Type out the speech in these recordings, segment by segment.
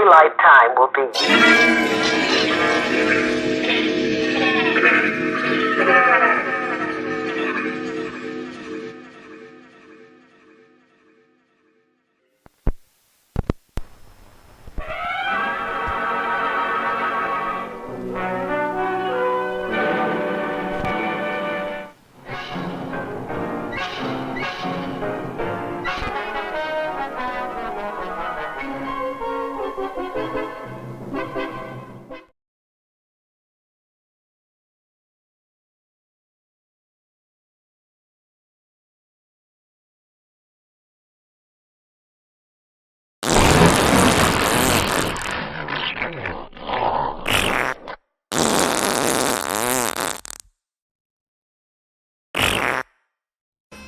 daylight time will be.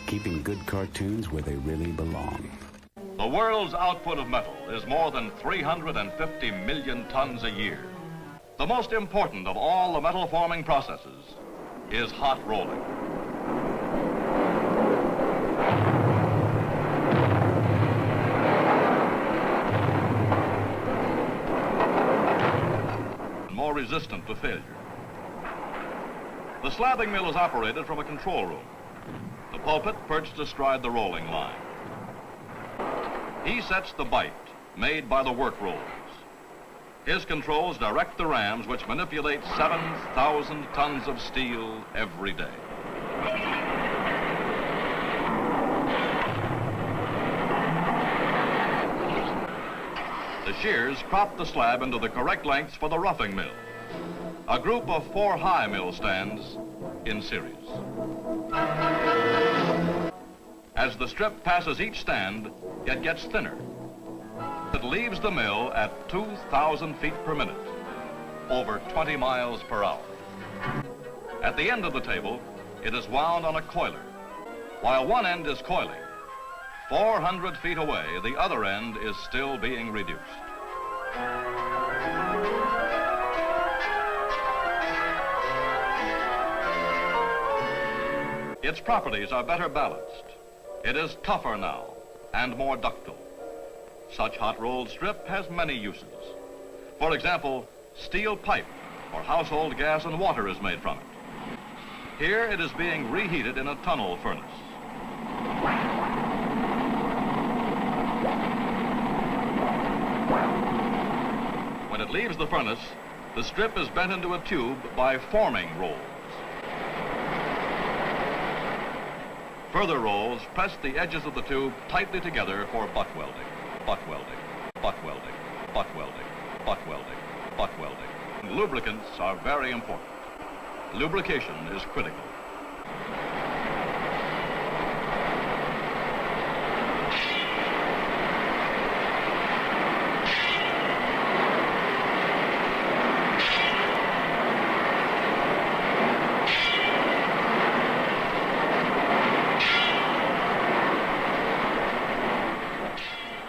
Keeping good cartoons where they really belong. The world's output of metal is more than 350 million tons a year. The most important of all the metal forming processes is hot rolling. More resistant to failure. The slabbing mill is operated from a control room. The pulpit perched astride the rolling line. He sets the bite made by the work rolls. His controls direct the rams which manipulate 7,000 tons of steel every day. The shears crop the slab into the correct lengths for the roughing mill. A group of 4 high mill stands in series. As the strip passes each stand, it gets thinner. It leaves the mill at 2,000 feet per minute, over 20 miles per hour. At the end of the table, it is wound on a coiler. While one end is coiling, 400 feet away, the other end is still being reduced. Its properties are better balanced. It is tougher now and more ductile. Such hot-rolled strip has many uses. For example, steel pipe for household gas and water is made from it. Here it is being reheated in a tunnel furnace. When it leaves the furnace, the strip is bent into a tube by forming rolls. Further rolls press the edges of the tube tightly together for butt welding, butt welding, butt welding, butt welding, butt welding, butt welding. Lubricants are very important. Lubrication is critical.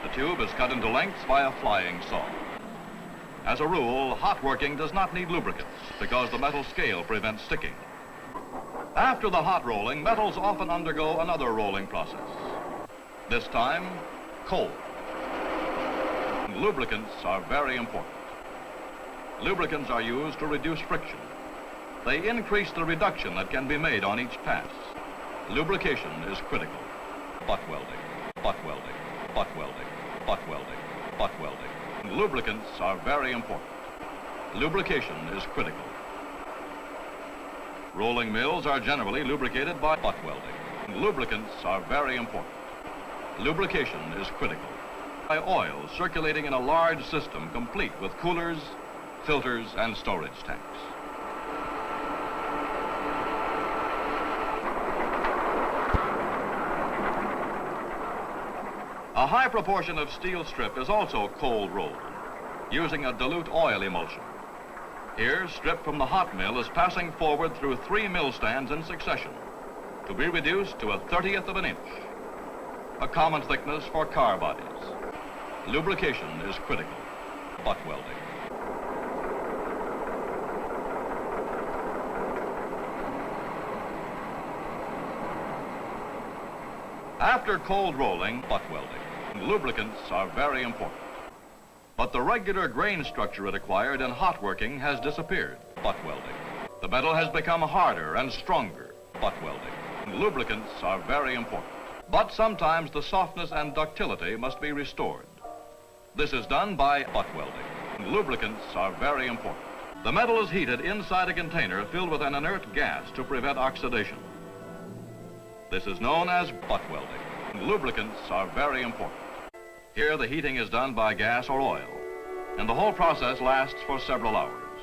The tube is cut into lengths by a flying saw. As a rule, hot working does not need lubricants because the metal scale prevents sticking. After the hot rolling, metals often undergo another rolling process. This time, cold. Lubricants are very important. Lubricants are used to reduce friction. They increase the reduction that can be made on each pass. Lubrication is critical. Butt welding, butt welding, butt welding, butt welding, butt welding. Lubricants are very important. Lubrication is critical. Rolling mills are generally lubricated by butt welding. Lubricants are very important. Lubrication is critical. By oil circulating in a large system complete with coolers, filters, and storage tanks. A high proportion of steel strip is also cold rolled, using a dilute oil emulsion. Here, strip from the hot mill is passing forward through 3 mill stands in succession to be reduced to a 1/30th of an inch, a common thickness for car bodies. Lubrication is critical. Butt welding. After cold rolling, butt welding. Lubricants are very important. But the regular grain structure it acquired in hot working has disappeared. Butt welding. The metal has become harder and stronger. Butt welding. Lubricants are very important. But sometimes the softness and ductility must be restored. This is done by butt welding. Lubricants are very important. The metal is heated inside a container filled with an inert gas to prevent oxidation. This is known as butt welding. Lubricants are very important. Here the heating is done by gas or oil, and the whole process lasts for several hours.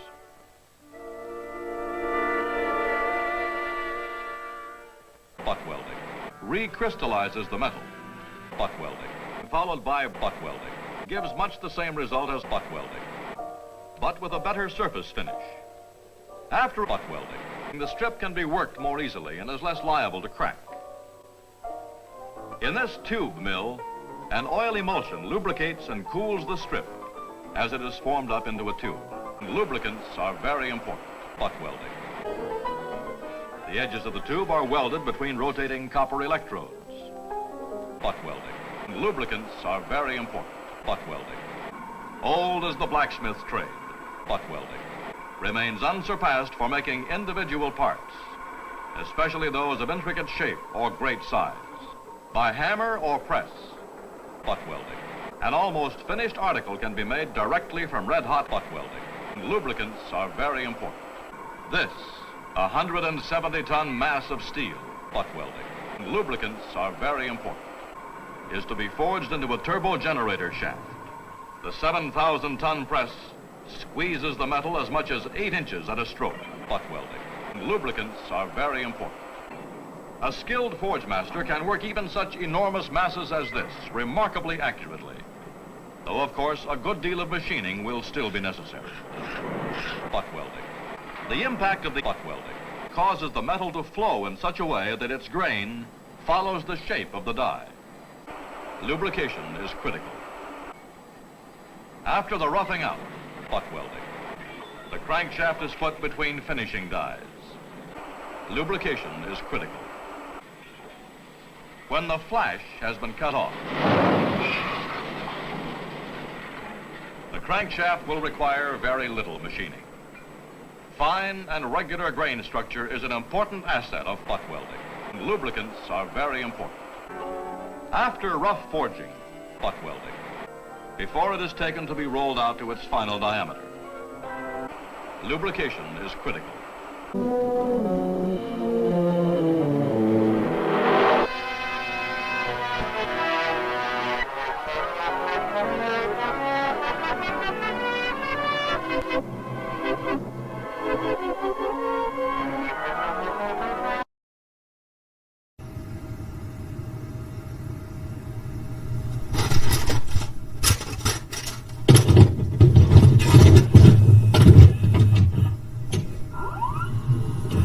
Butt welding recrystallizes the metal. Butt welding, followed by butt welding, gives much the same result as butt welding, but with a better surface finish. After butt welding, the strip can be worked more easily and is less liable to crack. In this tube mill, an oil emulsion lubricates and cools the strip as it is formed up into a tube. Lubricants are very important. Butt welding. The edges of the tube are welded between rotating copper electrodes. Butt welding. Lubricants are very important. Butt welding. Old as the blacksmith's trade, butt welding remains unsurpassed for making individual parts, especially those of intricate shape or great size, by hammer or press. Butt welding. An almost finished article can be made directly from red-hot butt welding. Lubricants are very important. This, 170-ton mass of steel, butt welding. Lubricants are very important. Is to be forged into a turbo generator shaft. The 7,000-ton press squeezes the metal as much as 8 inches at a stroke. Butt welding. Lubricants are very important. A skilled forge master can work even such enormous masses as this remarkably accurately, though of course a good deal of machining will still be necessary. Butt welding. The impact of the butt welding causes the metal to flow in such a way that its grain follows the shape of the die. Lubrication is critical. After the roughing out, butt welding, the crankshaft is put between finishing dies. Lubrication is critical. When the flash has been cut off, the crankshaft will require very little machining. Fine and regular grain structure is an important asset of butt welding. Lubricants are very important. After rough forging, butt welding, before it is taken to be rolled out to its final diameter, lubrication is critical.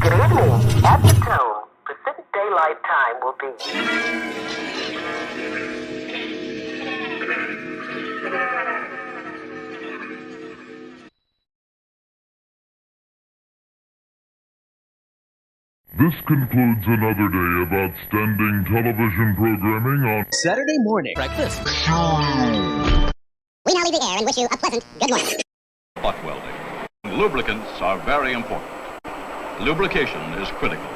Good evening. At the tone, Pacific Daylight Time will be. This concludes another day of outstanding television programming on Saturday morning breakfast. We now leave the air and wish you a pleasant good morning. Butt welding. Lubricants are very important. Lubrication is critical.